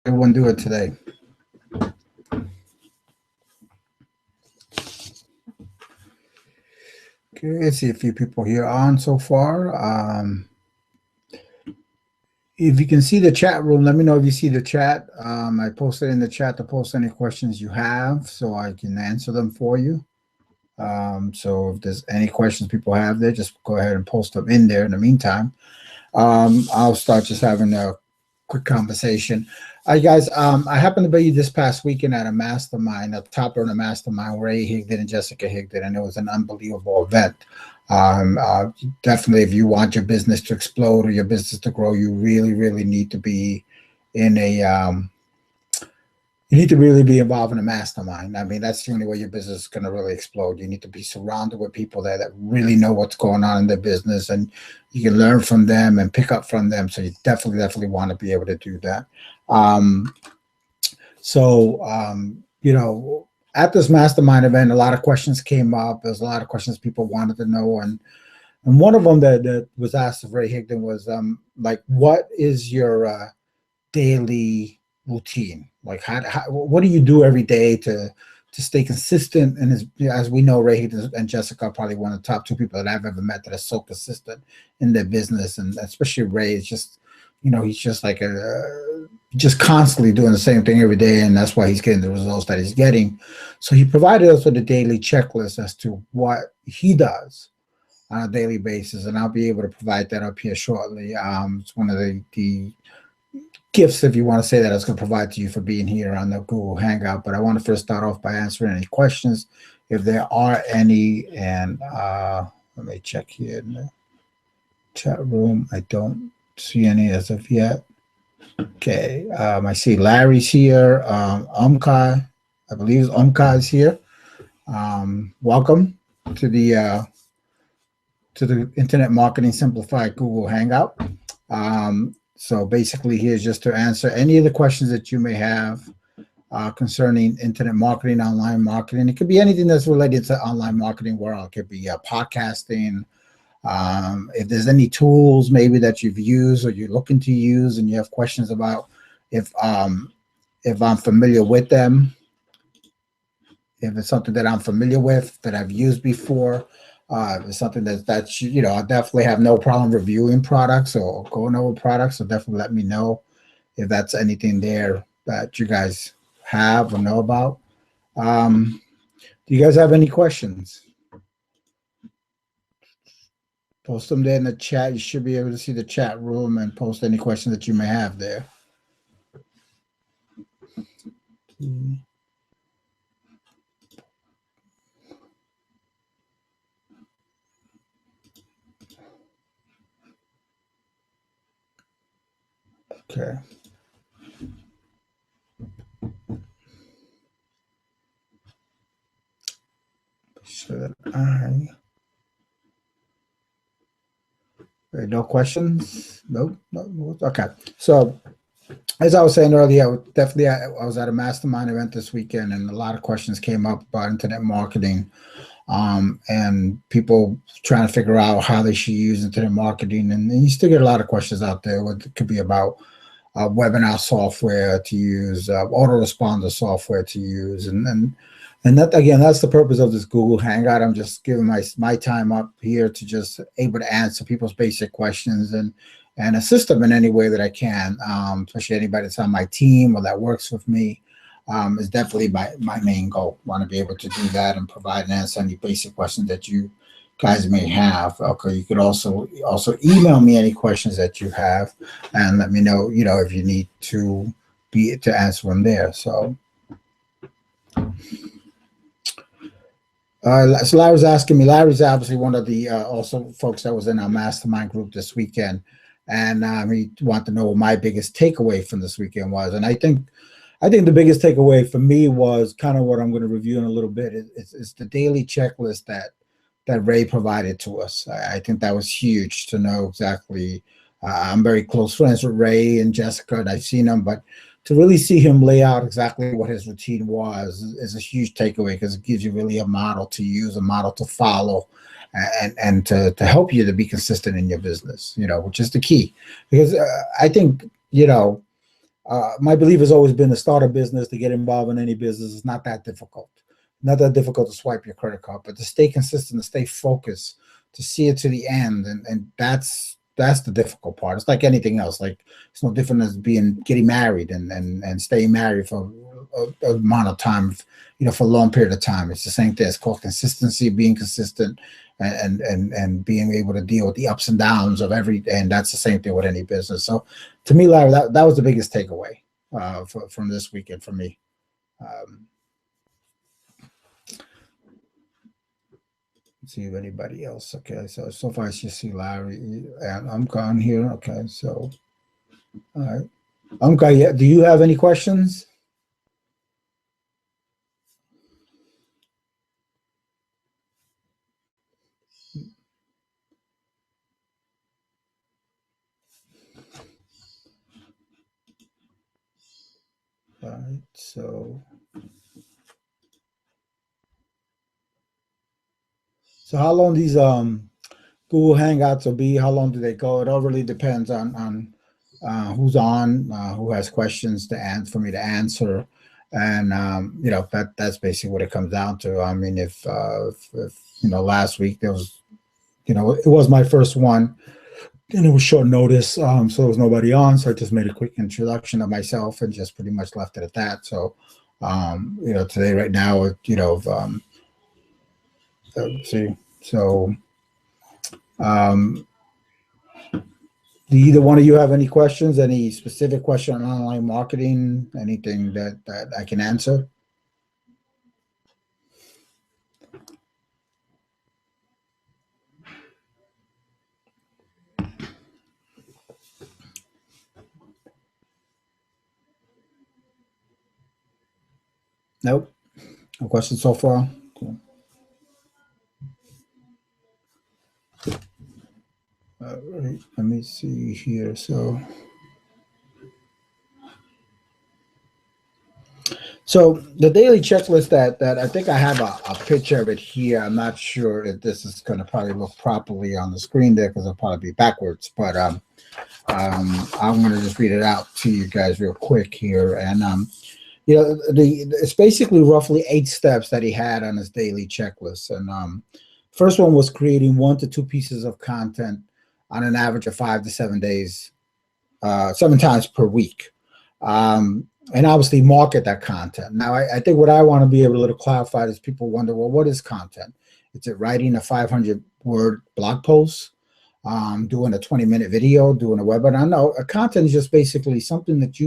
Everyone do it today. Okay, I see a few people here on so far. If you can see the chat room, let me know if you see the chat. I posted in the chat to post any questions you have so I can answer them for you. So if there's any questions people have there, just go ahead and post them in there. In the meantime, I'll start just having a quick conversation. Hi guys, I happened to be this past weekend at a mastermind, a top earner mastermind, Ray Higdon and Jessica Higdon, and it was an unbelievable event. Definitely, if you want your business to explode or your business to grow, you really, really need to be in a you need to really be involved in a mastermind. I mean, that's the only way your business is going to really explode. You need to be surrounded with people there that really know what's going on in their business, and you can learn from them and pick up from them. So you definitely want to be able to do that. At this mastermind event, a lot of questions came up. There's a lot of questions people wanted to know, and one of them that was asked of Ray Higdon was like, what is your daily routine? Like, what do you do every day to stay consistent? And as we know, Ray and Jessica are probably one of the top two people that I've ever met that are so consistent in their business, and especially Ray is just, he's just like just constantly doing the same thing every day, and that's why he's getting the results that he's getting. So he provided us with a daily checklist as to what he does on a daily basis, and I'll be able to provide that up here shortly. It's one of the gifts, if you want to say that, I was going to provide to you for being here on the Google Hangout. But I want to first start off by answering any questions, if there are any. And let me check here in the chat room. I don't see any as of yet. Okay, I see Larry's here. Umkai, I believe Umkai is here. Welcome to the Internet Marketing Simplified Google Hangout. So basically, here's just to answer any of the questions that you may have concerning internet marketing, online marketing. It could be anything that's related to online marketing world. It could be podcasting. If there's any tools maybe that you've used or you're looking to use and you have questions about if I'm familiar with them, if it's something that I'm familiar with, that I've used before, if it's something I definitely have no problem reviewing products or going over products. So definitely let me know if that's anything there that you guys have or know about. Do you guys have any questions? Post them there in the chat. You should be able to see the chat room and post any questions that you may have there. Okay. So that no questions? No. Okay. So as I was saying earlier, I was at a mastermind event this weekend, and a lot of questions came up about internet marketing, and people trying to figure out how they should use internet marketing. And you still get a lot of questions out there. It could be about webinar software to use, autoresponder software to use, and that, again, that's the purpose of this Google Hangout. I'm just giving my time up here to just able to answer people's basic questions and assist them in any way that I can, especially anybody that's on my team or that works with me. Is definitely my main goal. Want to be able to do that and provide and answer any basic questions that you guys may have. Okay, you could also email me any questions that you have and let me know, if you need to answer them there. So so Larry's asking me. Larry's obviously one of the also folks that was in our mastermind group this weekend, and he wanted to know what my biggest takeaway from this weekend was. And I think the biggest takeaway for me was kind of what I'm going to review in a little bit. It's the daily checklist that Ray provided to us. I think that was huge to know exactly. I'm very close friends with Ray and Jessica, and I've seen them, but to really see him lay out exactly what his routine was is a huge takeaway, because it gives you really a model to use, a model to follow, and to help you to be consistent in your business, which is the key. Because I think, My belief has always been to start a business, to get involved in any business is not that difficult. Not that difficult to swipe your credit card, but to stay consistent, to stay focused, to see it to the end, and that's the difficult part. It's like anything else. Like it's no different as being getting married and staying married for a amount of time, for a long period of time. It's the same thing. It's called consistency, being consistent, and being able to deal with the ups and downs of every. And that's the same thing with any business. So, to me, Larry, that was the biggest takeaway from this weekend for me. Um, see if anybody else. Okay, so far I just see Larry and I'm gone here. Okay, so all right, yeah, do you have any questions? All right, so how long these Google Hangouts will be? How long do they go? It all really depends on who's on, who has questions to answer for me to answer, and that's basically what it comes down to. I mean, if last week there was, it was my first one, and it was short notice, so there was nobody on, so I just made a quick introduction of myself and just pretty much left it at that. So, today right now, see, so. Um, Do either one of you have any questions? Any specific question on online marketing? Anything that I can answer? Nope. No questions so far. Cool. All right. Let me see here. So the daily checklist that I think I have a picture of it here. I'm not sure if this is going to probably look properly on the screen there because it'll probably be backwards. But I'm going to just read it out to you guys real quick here. And it's basically roughly 8 steps that he had on his daily checklist. And first one was creating 1 to 2 pieces of content on an average of 5 to 7 days, 7 times per week. And obviously market that content. Now, I think what I want to be able to clarify is people wonder, well, what is content? Is it writing a 500-word blog post, doing a 20-minute video, doing a webinar? No, a content is just basically something that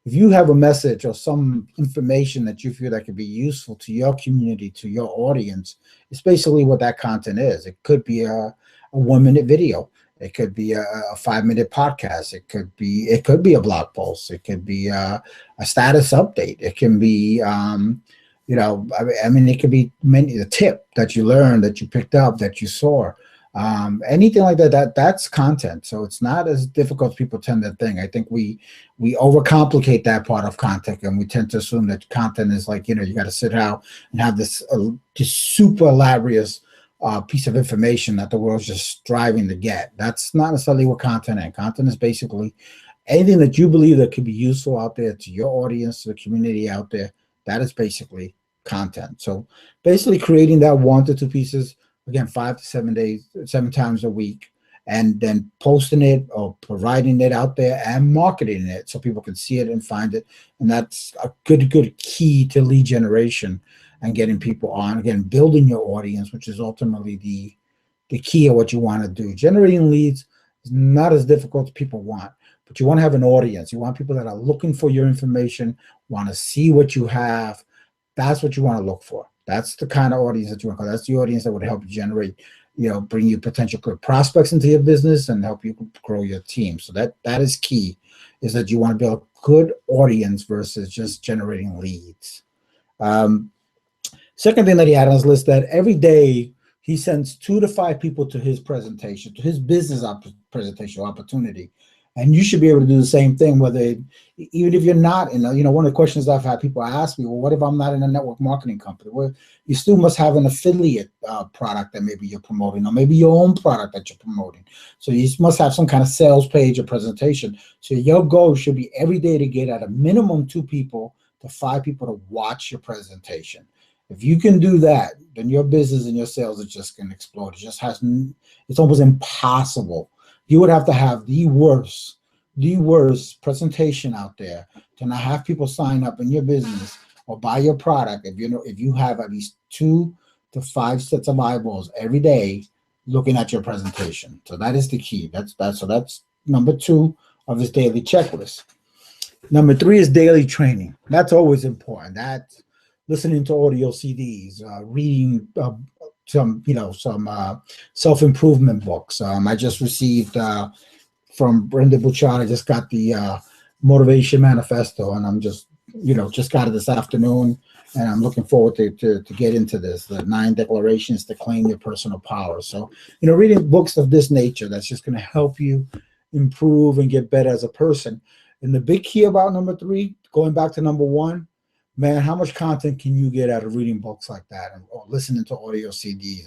if you have a message or some information that you feel that could be useful to your community, to your audience, it's basically what that content is. It could be a 1-minute video. It could be a 5-minute podcast. It could be a blog post. It could be a status update. It can be, it could be a tip that you learned, that you picked up, that you saw. Anything like that's content. So it's not as difficult as people tend to think. I think we overcomplicate that part of content, and we tend to assume that content is like, you got to sit out and have this super elaborate piece of information that the world's just striving to get. That's not necessarily what content is. Content is basically anything that you believe that could be useful out there to your audience, to the community out there. That is basically content. So basically creating that 1 to 2 pieces, again, 5 to 7 days, 7 times a week, and then posting it or providing it out there and marketing it so people can see it and find it. And that's a good key to lead generation and getting people on. Again, building your audience, which is ultimately the key of what you want to do. Generating leads is not as difficult as people want, but you want to have an audience. You want people that are looking for your information, want to see what you have. That's what you want to look for. That's the kind of audience that you want. That's the audience that would help you generate, bring you potential good prospects into your business and help you grow your team. So that is key, is that you want to build a good audience versus just generating leads. Second thing that he had on his list, that every day he sends 2 to 5 people to his presentation, to his business presentation opportunity. And you should be able to do the same thing, even if you're not in one of the questions I've had people ask me, well, what if I'm not in a network marketing company? Well, you still must have an affiliate product that maybe you're promoting, or maybe your own product that you're promoting. So you must have some kind of sales page or presentation. So your goal should be every day to get at a minimum 2 people to 5 people to watch your presentation. If you can do that, then your business and your sales are just going to explode. It's almost impossible. You would have to have the worst presentation out there to not have people sign up in your business or buy your product if you have at least 2 to 5 sets of eyeballs every day looking at your presentation. So that is the key. That's number 2 of his daily checklist. Number 3 is daily training. That's always important. That's listening to audio CDs, reading some self-improvement books. I just received from Brenda Bucciani, I just got the Motivation Manifesto, and I'm just got it this afternoon, and I'm looking forward to get into this, the 9 declarations to claim your personal power. So, reading books of this nature, that's just going to help you improve and get better as a person. And the big key about number 3, going back to number 1, man, how much content can you get out of reading books like that or listening to audio CDs?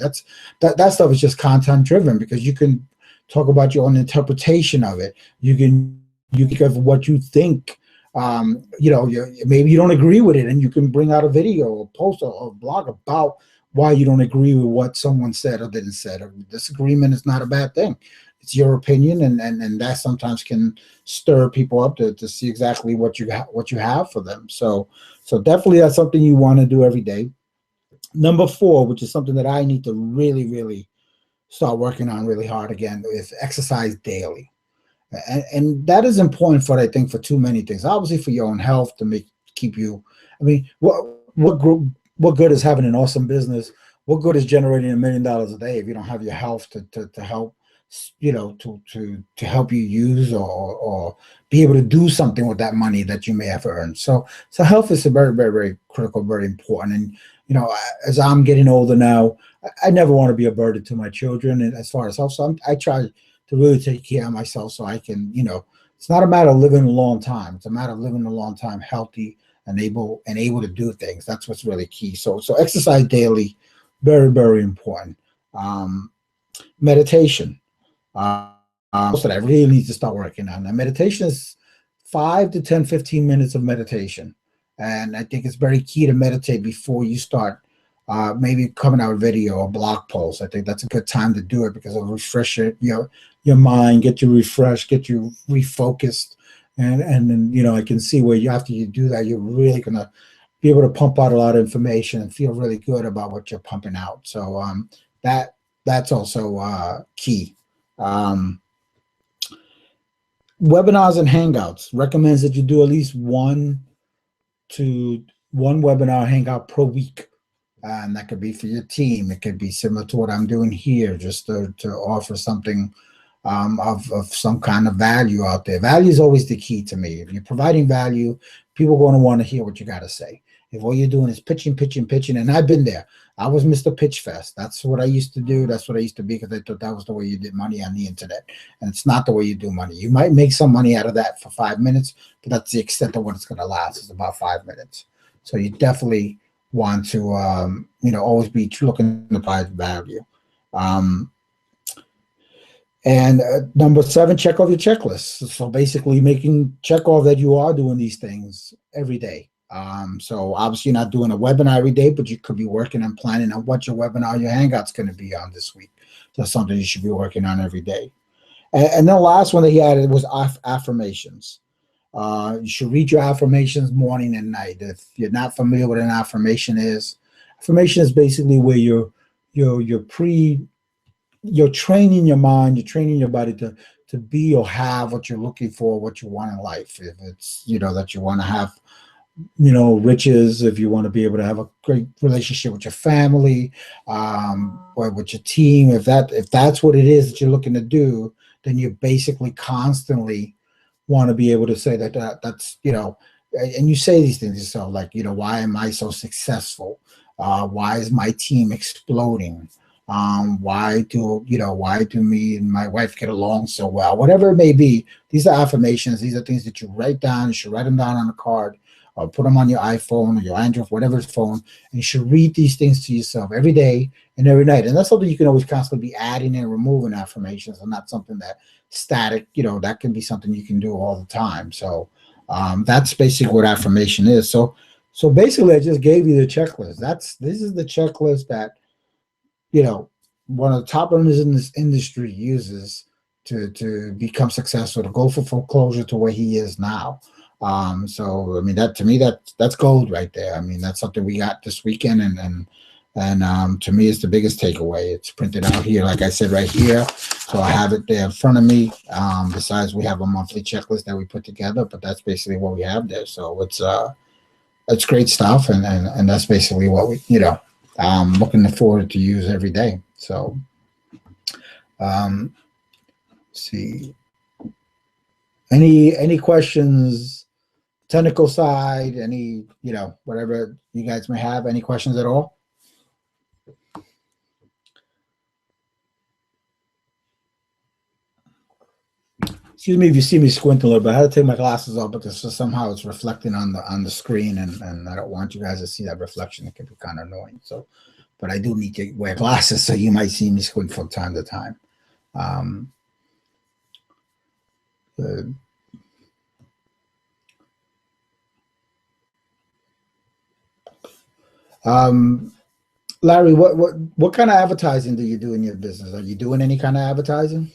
That stuff is just content driven, because you can talk about your own interpretation of it. You think of what you think. Maybe you don't agree with it, and you can bring out a video or post or blog about why you don't agree with what someone said or didn't say. Disagreement is not a bad thing. It's your opinion, and that sometimes can stir people up to see exactly what you have for them. So definitely that's something you want to do every day. Number 4, which is something that I need to really, really start working on really hard again, is exercise daily. And that is important I think for too many things. Obviously for your own health, to keep you. I mean, what good is having an awesome business? What good is generating $1 million a day if you don't have your health to help, to help you use or be able to do something with that money that you may have earned. So health is a very, very, very critical, very important. And as I'm getting older now, I never want to be a burden to my children. And as far as health, so I try to really take care of myself so I can, it's not a matter of living a long time. It's a matter of living a long time healthy and able to do things. That's what's really key. So exercise daily, very, very important. Meditation. So that I really need to start working on. Now, meditation is 5 to 10, 15 minutes of meditation. And I think it's very key to meditate before you start maybe coming out with video or blog posts. I think that's a good time to do it, because it'll refresh your mind, get you refreshed, get you refocused. And then, I can see where after you do that, you're really going to be able to pump out a lot of information and feel really good about what you're pumping out. So that's also key. Webinars and Hangouts recommends that you do at least one webinar hangout per week. And that could be for your team. It could be similar to what I'm doing here, just to offer something of some kind of value out there. Value is always the key to me. If you're providing value, people are going to want to hear what you got to say. If all you're doing is pitching, and I've been there. I was Mr. Pitch Fest. That's what I used to do. That's what I used to be, because I thought that was the way you did money on the internet. And it's not the way you do money. You might make some money out of that for 5 minutes, but that's the extent of what it's going to last. It's about 5 minutes. So you definitely want to, always be looking to provide value. And number 7, check off your checklist. So basically check off that you are doing these things every day. So obviously you're not doing a webinar every day, but you could be working and planning on what your webinar, your hangout's going to be on this week. So that's something you should be working on every day. And then the last one that he added was affirmations. You should read your affirmations morning and night. If you're not familiar with what an affirmation is basically where you're training your mind, you're training your body to be or have what you're looking for, what you want in life. If it's, that you want to have, riches, if you want to be able to have a great relationship with your family, or with your team, if that's what it is that you're looking to do, then you basically constantly want to be able to say that's, and you say these things yourself, like, why am I so successful? Why is my team exploding? Why do me and my wife get along so well? Whatever it may be, these are affirmations. These are things that you write down. You should write them down on a card or put them on your iPhone or your Android, whatever phone. And you should read these things to yourself every day and every night. And that's something you can always constantly be adding and removing affirmations, and not something that static. That can be something you can do all the time. So that's basically what affirmation is. So basically, I just gave you the checklist. This is the checklist that one of the top earners in this industry uses to become successful, to go from foreclosure to where he is now. So I mean, that to me, that's gold right there. I mean, that's something we got this weekend, and to me, it's the biggest takeaway. It's printed out here, like I said, right here. So I have it there in front of me. Besides, we have a monthly checklist that we put together, but that's basically what we have there. So it's great stuff, and that's basically what I'm looking forward to use every day. So, see, any questions, technical side, any whatever you guys may have, any questions at all? Excuse me if you see me squinting a little bit. I had to take my glasses off, but somehow it's reflecting on the screen, and I don't want you guys to see that reflection. It can be kind of annoying. So, but I do need to wear glasses, so you might see me squint from time to time. Good. Larry, what kind of advertising do you do in your business? Are you doing any kind of advertising?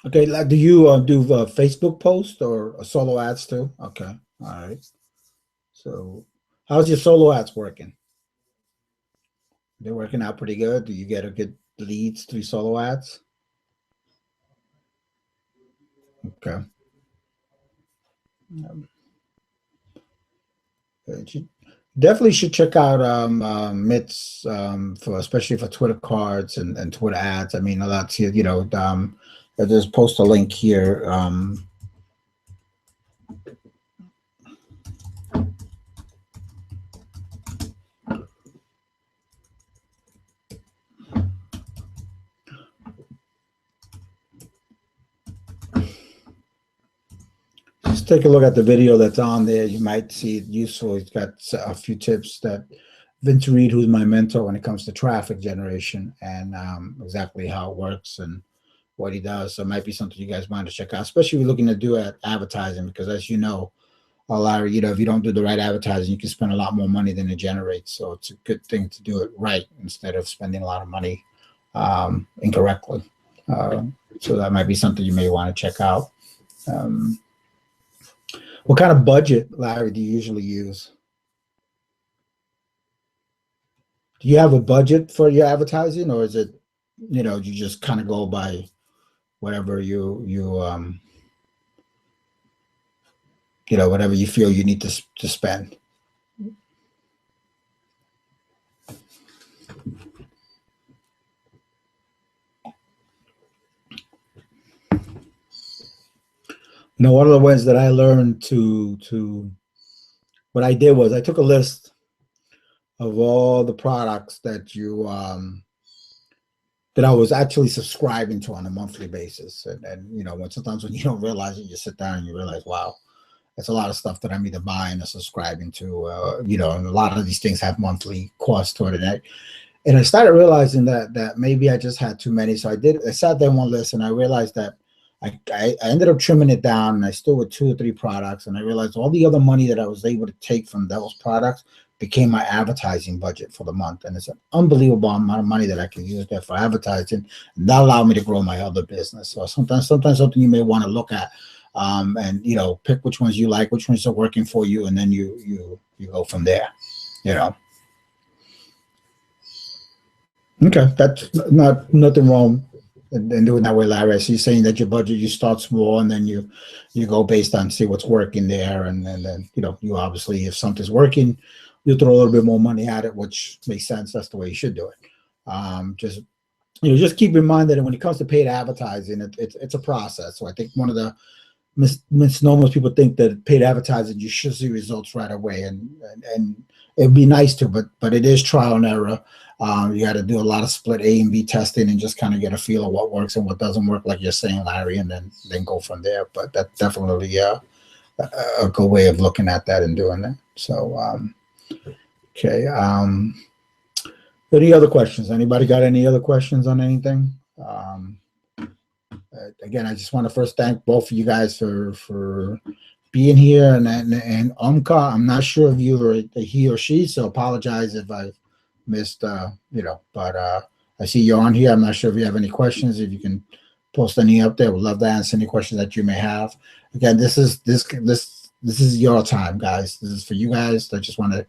Okay, like, do you do Facebook posts or solo ads too? Okay, all right. So, how's your solo ads working? They're working out pretty good. Do you get a good leads through solo ads? Okay. Um, you definitely should check out Mitts for especially for Twitter cards and Twitter ads. I mean, a lot here. I'll just post a link here. Just take a look at the video that's on there. You might see it useful. He's got a few tips that Vince Reed, who's my mentor when it comes to traffic generation and exactly how it works and what he does. So it might be something you guys want to check out, especially if you're looking to do advertising, because as you know, Larry, if you don't do the right advertising, you can spend a lot more money than it generates. So it's a good thing to do it right instead of spending a lot of money incorrectly. So that might be something you may want to check out. What kind of budget, Larry, do you usually use? Do you have a budget for your advertising, or is it, you just kind of go by whatever whatever you feel you need to spend? One of the ways that I learned what I did was I took a list of all the products that I was actually subscribing to on a monthly basis. And when sometimes when you don't realize it, you sit down and you realize, wow, it's a lot of stuff that I'm either buying or subscribing to, you know, and a lot of these things have monthly costs to it. And I started realizing that maybe I just had too many. So I sat there on one list and I realized that I ended up trimming it down, and I still with 2 or 3 products. And I realized all the other money that I was able to take from those products became my advertising budget for the month. And it's an unbelievable amount of money that I can use there for advertising. And that allowed me to grow my other business. So sometimes something you may want to look at, and, you know, pick which ones you like, which ones are working for you. And then you go from there, you know. Okay, that's nothing wrong in doing that way, Larry. So you're saying that your budget, you start small and then you go based on see what's working there, and then, you know, you obviously, if something's working, you throw a little bit more money at it, which makes sense. That's the way you should do it. Just, you know, just keep in mind that when it comes to paid advertising, it's a process. So I think one of the misnomers, people think that paid advertising, you should see results right away, and it'd be nice to, but it is trial and error. You got to do a lot of split A and B testing and just kind of get a feel of what works and what doesn't work, like you're saying, Larry, and then go from there. But that's definitely a good way of looking at that and doing that. So okay. Any other questions? Anybody got any other questions on anything? Again, I just want to first thank both of you guys for being here, and Omka. I'm not sure if you were a he or she, so apologize if I missed, you know, but I see you're on here. I'm not sure if you have any questions. If you can post any up there, we'd love to answer any questions that you may have. Again, this is your time, guys. This is for you guys. I just want to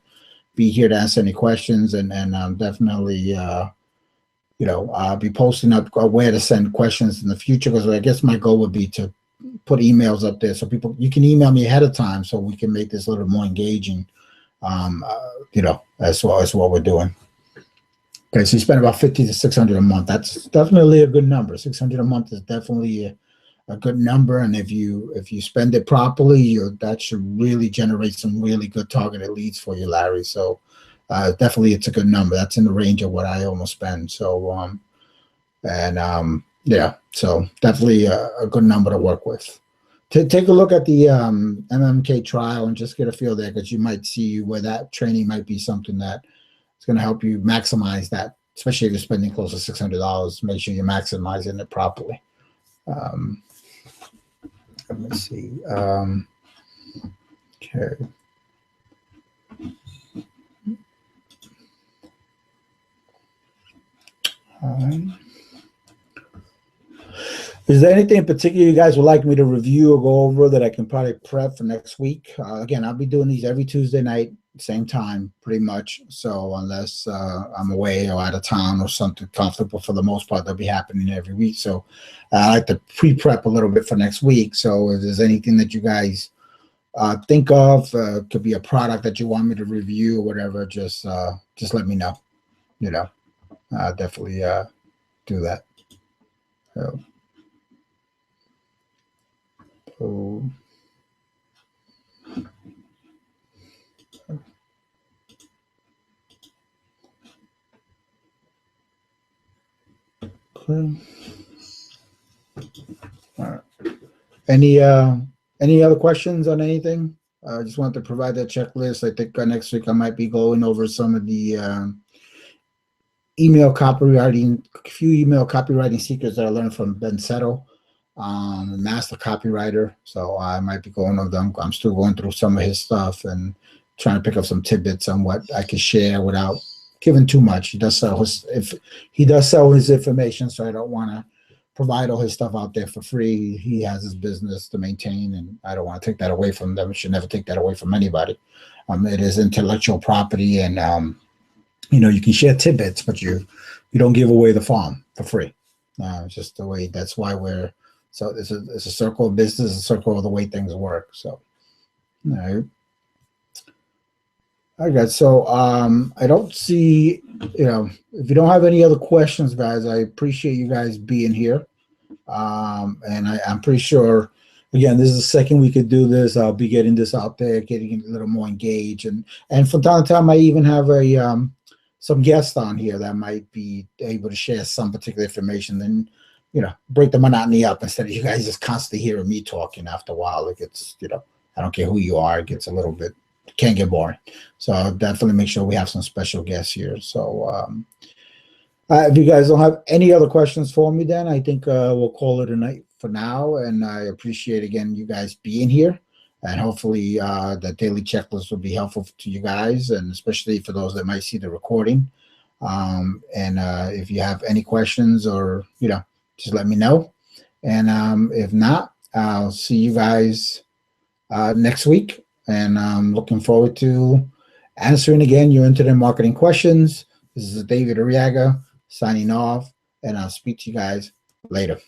be here to answer any questions, and definitely you know, I'll be posting up where to send questions in the future, because I guess my goal would be to put emails up there so people, you can email me ahead of time so we can make this a little more engaging, you know, as well as what we're doing. Okay, so you spend about 50 to 600 a month. That's definitely a good number. 600 a month is definitely a good number, and if you spend it properly, that should really generate some really good targeted leads for you, Larry. So definitely, it's a good number. That's in the range of what I almost spend. So yeah, so definitely a good number to work with. Take a look at the MMK trial and just get a feel there, because you might see where that training might be something that is going to help you maximize that, especially if you're spending close to $600. Make sure you're maximizing it properly. Let me see. Okay. Is there anything in particular you guys would like me to review or go over that I can probably prep for next week? Again, I'll be doing these every Tuesday night, same time, pretty much. So unless I'm away or out of town or something comfortable, for the most part, they'll be happening every week. So I like to pre-prep a little bit for next week. So if there's anything that you guys think of, could be a product that you want me to review or whatever, just let me know. You know, definitely do that. So. Okay. All right. Any other questions on anything? I just wanted to provide that checklist. I think next week I might be going over some of the email copywriting, a few email copywriting secrets that I learned from Ben Settle, master copywriter. So I might be going over them. I'm still going through some of his stuff and trying to pick up some tidbits on what I can share without giving too much. He does sell his information, so I don't want to provide all his stuff out there for free. He has his business to maintain, and I don't want to take that away from them. I should never take that away from anybody. It is intellectual property, and you know, you can share tidbits, but you don't give away the farm for free. It's just the way. That's why so it's a circle of business, a circle of the way things work. So, all right. Okay, so I don't see, you know, if you don't have any other questions, guys, I appreciate you guys being here. And I'm pretty sure, again, this is the second we could do this. I'll be getting this out there, getting a little more engaged, and from time to time, I even have some guests on here that might be able to share some particular information. Then, you know, break the monotony up instead of you guys just constantly hearing me talking. After a while, it gets, you know, I don't care who you are. It gets a little bit, can get boring. So I'll definitely make sure we have some special guests here. So if you guys don't have any other questions for me, then I think we'll call it a night for now. And I appreciate, again, you guys being here. And hopefully the daily checklist will be helpful to you guys, and especially for those that might see the recording. And if you have any questions, or, just let me know. And if not, I'll see you guys next week. And I'm looking forward to answering again your internet marketing questions. This is David Arriaga signing off, and I'll speak to you guys later.